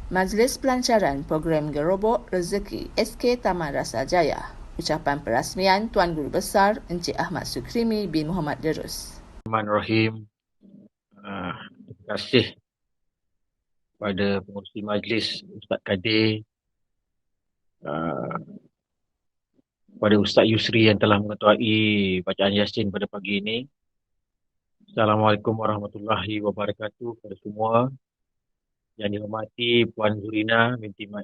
Majlis Pelancaran Program Gerobok Rezeki SK Taman Rasa Jaya. Ucapan perasmian Tuan Guru Besar Encik Ahmad Sukrimi bin Muhammad Derus. Bismillahirrahmanirrahim. Terima kasih kepada pengurusi majlis Ustaz Kadir, uh, kepada Ustaz Yusri yang telah mengetuai bacaan Yasin pada pagi ini. Assalamualaikum warahmatullahi wabarakatuh kepada semua. Yang dihormati Puan Zurina binti Mak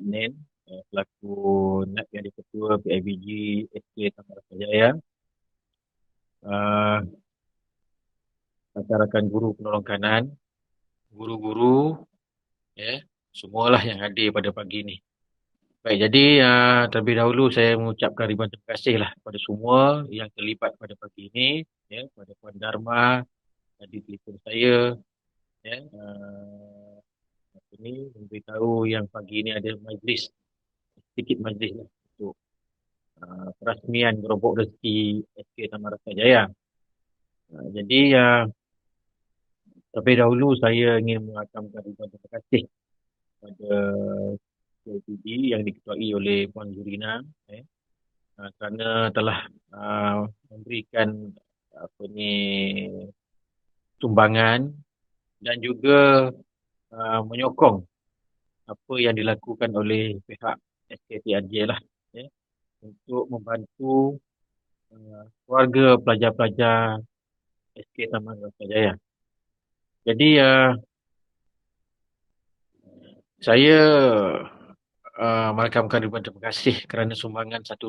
Nen, selaku Naib Yang di-Ketua PIBG SK Taman Rasa Jaya. Uh, Rakan-rakan guru penolong kanan, guru-guru, ya, semualah yang hadir pada pagi ini. Baik, jadi terlebih dahulu saya mengucapkan ribuan terima kasih lah kepada semua yang terlibat pada pagi ini, ya, kepada Puan Dharma, tadi telefon saya, ya, ini memberitahu yang pagi ini ada majlis, sedikit majlis lah untuk perasmian gerobok rezeki SK Taman Rasa Jaya. Jadi terlebih dahulu saya ingin mengucapkan ribuan terima kasih kepada KPD yang diketuai oleh Puan Zurina, kerana telah memberikan apa ni sumbangan dan juga menyokong apa yang dilakukan oleh pihak SKTRJ lah, ya, untuk membantu keluarga pelajar-pelajar SK Taman Rasa Jaya. Jadi saya merakamkan ribuan terima kasih kerana sumbangan 1,000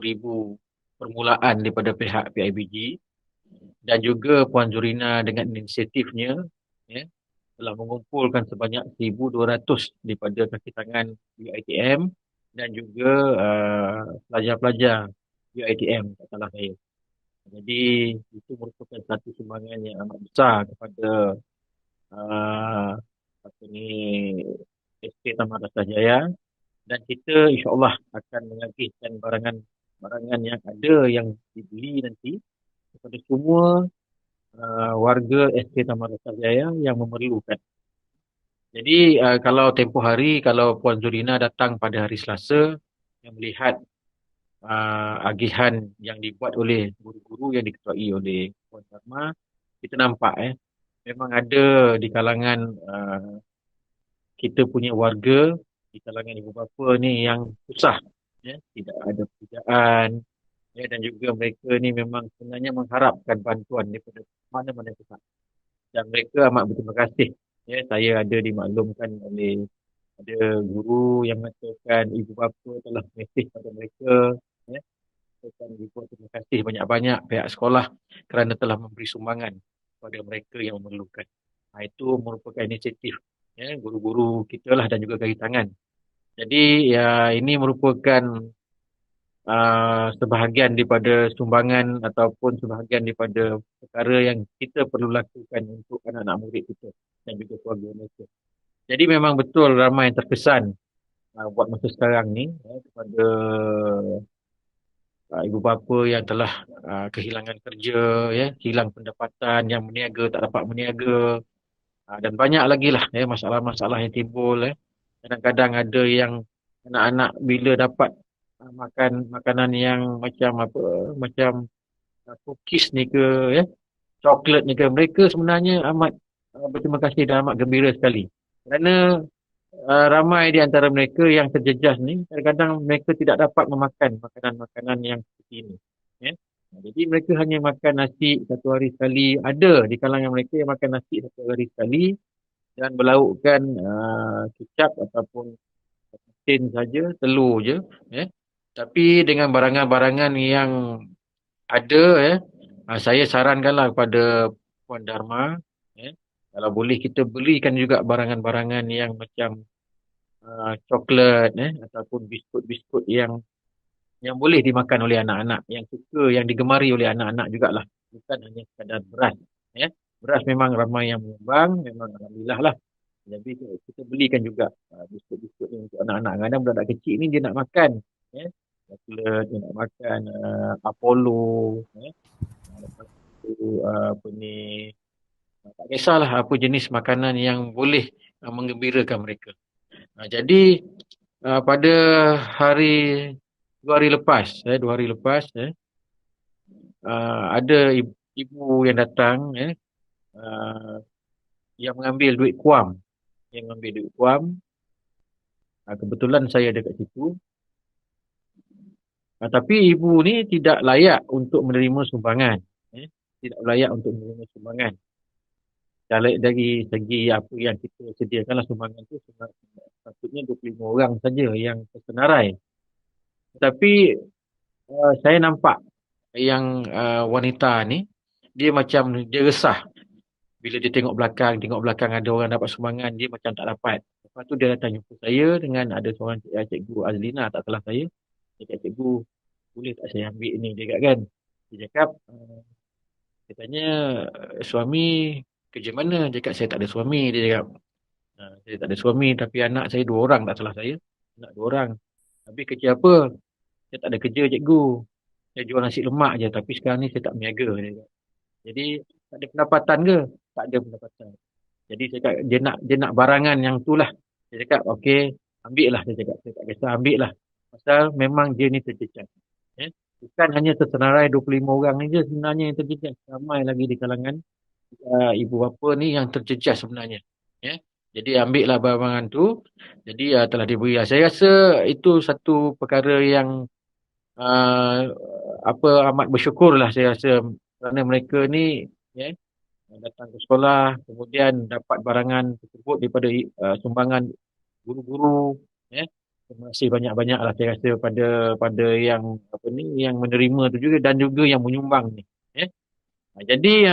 permulaan daripada pihak PIBG dan juga Puan Zurina dengan inisiatifnya, ya, telah mengumpulkan sebanyak 1,200 daripada kaki tangan UiTM dan juga pelajar-pelajar UiTM, tak salah saya. Jadi itu merupakan satu sumbangan yang amat besar kepada uh, apa ni SK Taman Rasa Jaya, dan kita insya-Allah akan mengagihkan barangan yang ada yang dibeli nanti kepada semua warga SK Taman Rasa Jaya yang memerlukan. Jadi kalau tempoh hari, kalau Puan Zurina datang pada hari Selasa yang melihat agihan yang dibuat oleh guru-guru yang diketuai oleh Puan Dharma, kita nampak memang ada di kalangan kita punya warga, di kalangan ibu bapa ni yang susah, ya, tidak ada pekerjaan, ya, dan juga mereka ni memang sebenarnya mengharapkan bantuan daripada mana-mana pihak. Dan mereka amat berterima kasih. Ya, saya ada dimaklumkan oleh ada guru yang mengatakan ibu bapa telah mesej pada mereka, ya, katakan ribuan terima kasih banyak-banyak pihak sekolah kerana telah memberi sumbangan kepada mereka yang memerlukan. Itu merupakan inisiatif, ya, guru-guru kita lah dan juga gari tangan. Jadi ya, ini merupakan sebahagian daripada sumbangan ataupun sebahagian daripada perkara yang kita perlu lakukan untuk anak-anak murid kita dan juga keluarga mereka. Jadi memang betul ramai yang terkesan buat masa sekarang ni, kepada ibu bapa yang telah kehilangan kerja, ya, hilang pendapatan, yang berniaga tak dapat berniaga, dan banyak lagi lah, ya, masalah-masalah yang timbul. Kadang-kadang ada yang anak-anak bila dapat makan makanan yang macam apa, macam cookies ni ke, ya, coklat ni ke, mereka sebenarnya amat berterima kasih dan amat gembira sekali. Kerana ramai di antara mereka yang terjejas ni, kadang-kadang mereka tidak dapat memakan makanan-makanan yang seperti ini. Ya. Jadi mereka hanya makan nasi satu hari sekali. Ada di kalangan mereka yang makan nasi satu hari sekali dan berlaukkan kicap ataupun asin saja, telur je. Ya. Tapi dengan barangan-barangan yang ada, ya, saya sarankanlah kepada Puan Dharma, ya, kalau boleh kita belikan juga barangan-barangan yang macam coklat, ataupun biskut-biskut yang boleh dimakan oleh anak-anak, yang suka, yang digemari oleh anak-anak jugalah, bukan hanya sekadar beras, ya. Beras memang ramai yang menyumbang, memang alhamdulillah lah. Jadi kita belikan juga biskut-biskut ni untuk anak-anak. Kadang budak kecil ni dia nak makan, ya, coklat, dia nak makan Apollo, ya. Lepas tu apa ni, tak kisahlah apa jenis makanan yang boleh menggembirakan mereka. Jadi pada hari 2 hari lepas, 2 hari lepas, ada ibu yang datang, uh, yang mengambil duit kuam, kebetulan saya ada kat situ. Tapi ibu ni tidak layak untuk menerima sumbangan. Tidak layak untuk menerima sumbangan. Kalau dari segi apa yang kita sediakanlah sumbangan tu sepatutnya 25 orang saja yang tersenarai. Tapi saya nampak yang wanita ni, dia macam dia resah. Bila dia tengok belakang ada orang dapat sumbangan, dia macam tak dapat. Lepas tu dia datang jumpa saya dengan ada seorang cikgu Azlina, tak salah saya. Dia kata, cikgu, boleh tak saya ambil ni? Dia kata kan. Dia cakap, dia tanya, suami kerja mana? Dia cakap, saya tak ada suami. Dia cakap, saya tak ada suami tapi anak saya 2 orang, tak salah saya. Anak 2 orang. Habis kerja apa? Saya tak ada kerja, cikgu. Saya jual nasi lemak je tapi sekarang ni saya tak berniaga. Dia cakap. Jadi, tak ada pendapatan ke? Tak ada pendapatan. Jadi saya cakap, dia nak barangan yang tu lah. Saya cakap, okey, ambil lah. Saya cakap, saya tak kisah, ambil lah. Pasal memang dia ni terjejas. Bukan hanya tersenarai 25 orang ni je sebenarnya yang terjejas. Ramai lagi di kalangan ibu bapa ni yang terjejas sebenarnya. Ya. Jadi ambil lah barangan tu. Jadi telah diberi. Saya rasa itu satu perkara yang uh, amat bersyukur lah saya rasa. Kerana mereka ni, ya, datang ke sekolah, kemudian dapat barangan tersebut daripada sumbangan guru-guru. Ya. Terima kasih banyak-banyak lah saya rasa pada yang yang menerima tu juga dan juga yang menyumbang ni. Ya. Jadi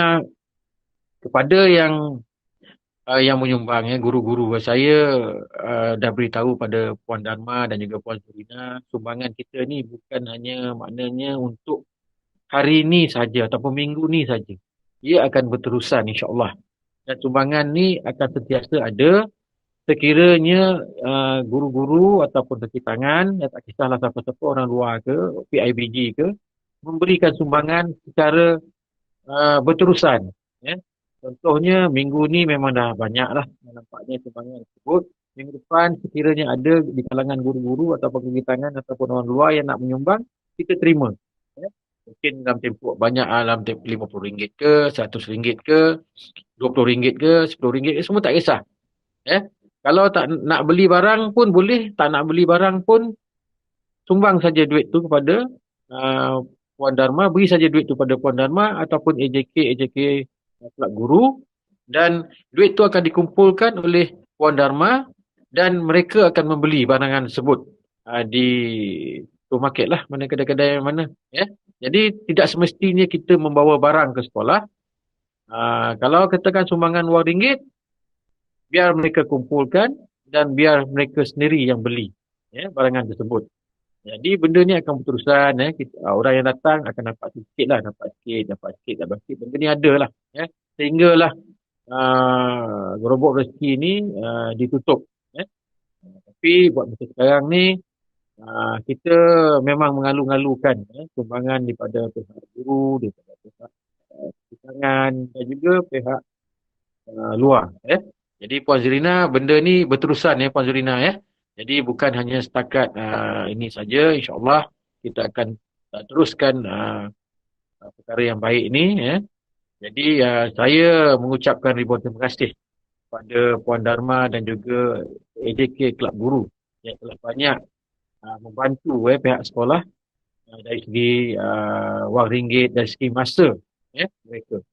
kepada yang menyumbang, guru-guru saya dah beritahu pada Puan Dharma dan juga Puan Zurina, sumbangan kita ni bukan hanya maknanya untuk hari ni saja ataupun minggu ni saja. Ia akan berterusan insya-Allah. Dan sumbangan ni akan sentiasa ada sekiranya guru-guru ataupun kaki tangan, tak kisahlah siapa-siapa, orang luar ke, PIBG ke, memberikan sumbangan secara berterusan. Ya. Contohnya minggu ni memang dah banyak lah nampaknya sumbangan tersebut. Minggu depan sekiranya ada di kalangan guru-guru ataupun kaki tangan ataupun orang luar yang nak menyumbang, kita terima. Ya. Mungkin dalam tempoh banyak, dalam tempoh RM50 ke, RM100 ke, RM20 ke, RM10 ke, semua tak kisah. Ya. Kalau tak nak beli barang pun boleh, tak nak beli barang pun sumbang saja duit tu kepada uh, Puan Dharma, beri saja duit tu pada Puan Dharma ataupun AJK Kelab Guru, dan duit tu akan dikumpulkan oleh Puan Dharma dan mereka akan membeli barangan tersebut di supermarket lah, mana kedai-kedai mana. Ya. Jadi tidak semestinya kita membawa barang ke sekolah. Kalau katakan sumbangan RM1, biar mereka kumpulkan dan biar mereka sendiri yang beli, ya, barangan tersebut. Jadi benda ni akan berterusan. Orang yang datang akan dapat sikit lah, dapat sikit. Benda ni ada lah. Ya. Sehinggalah gerobok rezeki ni ditutup. Ya. Tapi buat masa sekarang ni, kita memang mengalu-ngalukan sumbangan daripada pihak guru, daripada pihak tangan dan juga pihak luar. Jadi Puan Zurina, benda ni berterusan Puan Zurina. Jadi bukan hanya setakat ini saja, insya-Allah kita akan teruskan perkara yang baik ini. Jadi saya mengucapkan ribuan terima kasih kepada Puan Dharma dan juga AJK Kelab Guru yang telah banyak membantu pihak sekolah dari segi wang ringgit, dari segi masa mereka.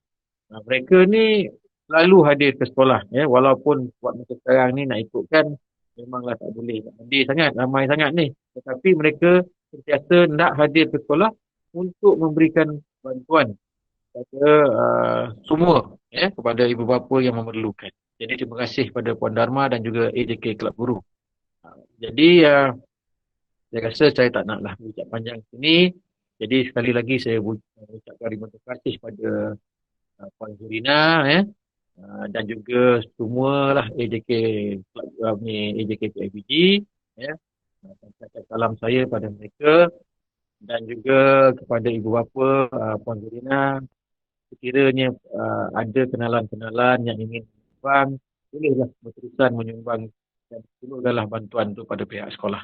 Mereka ni selalu hadir ke sekolah, walaupun buat masa sekarang ni nak ikutkan memanglah tak boleh, tak hadir sangat, ramai sangat ni, tetapi mereka sentiasa nak hadir ke sekolah untuk memberikan bantuan kepada semua, kepada ibu bapa yang memerlukan. Jadi terima kasih kepada Puan Dharma dan juga AJK Kelab Guru. Jadi saya rasa saya tak naklah berucap panjang sini. Jadi sekali lagi saya ucapkan terima kasih kepada Puan Zurina, dan juga semualah AJK AJK PIBG, salam saya pada mereka dan juga kepada ibu bapa Puan Zurina. Sekiranya ada kenalan-kenalan yang ingin menyumbang, bolehlah berterusan menyumbang dan perlukanlah bantuan tu pada pihak sekolah.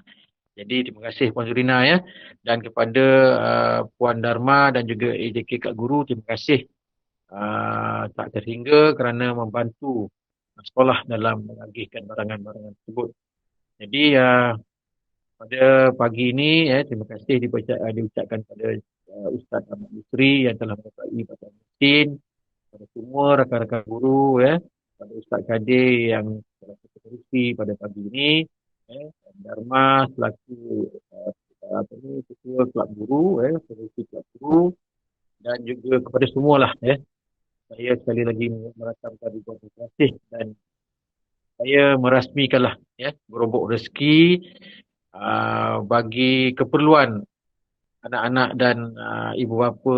Jadi terima kasih Puan Zurina ya, dan kepada Puan Dharma dan juga AJK Kak Guru, terima kasih tak terhingga kerana membantu sekolah dalam mengagihkan barangan-barangan tersebut. Jadi pada pagi ini terima kasih diucapkan pada Ustaz Ahmad Yusri yang telah menyertai pada meeting, pada semua rakan-rakan guru pada Ustaz Kadir yang telah berkontribusi pada pagi ini, dan Dharma selaku ketua kelab guru, pengurusi kelab guru, dan juga kepada semualah saya sekali lagi merakamkan ribuan terima kasih, dan saya merasmikanlah gerobok rezeki bagi keperluan anak-anak dan ibu bapa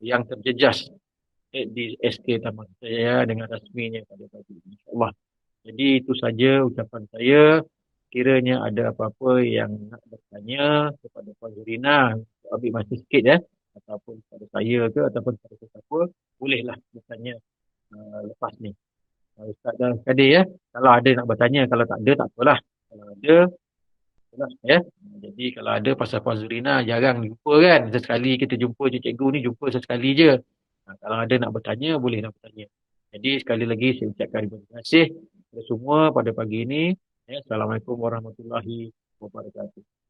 yang terjejas di SK Taman Jaya dengan rasminya pada pagi ini, insyaAllah. Jadi itu saja ucapan saya. Kiranya ada apa-apa yang nak bertanya kepada Puan Zurina, ambil masa sikit ataupun kepada saya ke ataupun kepada siapa, bolehlah bertanya lepas ni. Ustaz dan Kadir kalau ada nak bertanya, kalau tak ada tak apalah. Kalau ada, itulah Jadi kalau ada pasal Puan Zurina jarang jumpa kan. Sesekali kita jumpa je cikgu ni, jumpa sesekali je. Kalau ada nak bertanya, bolehlah bertanya. Jadi sekali lagi saya ucapkan terima kasih kepada semua pada pagi ini. Assalamualaikum warahmatullahi wabarakatuh.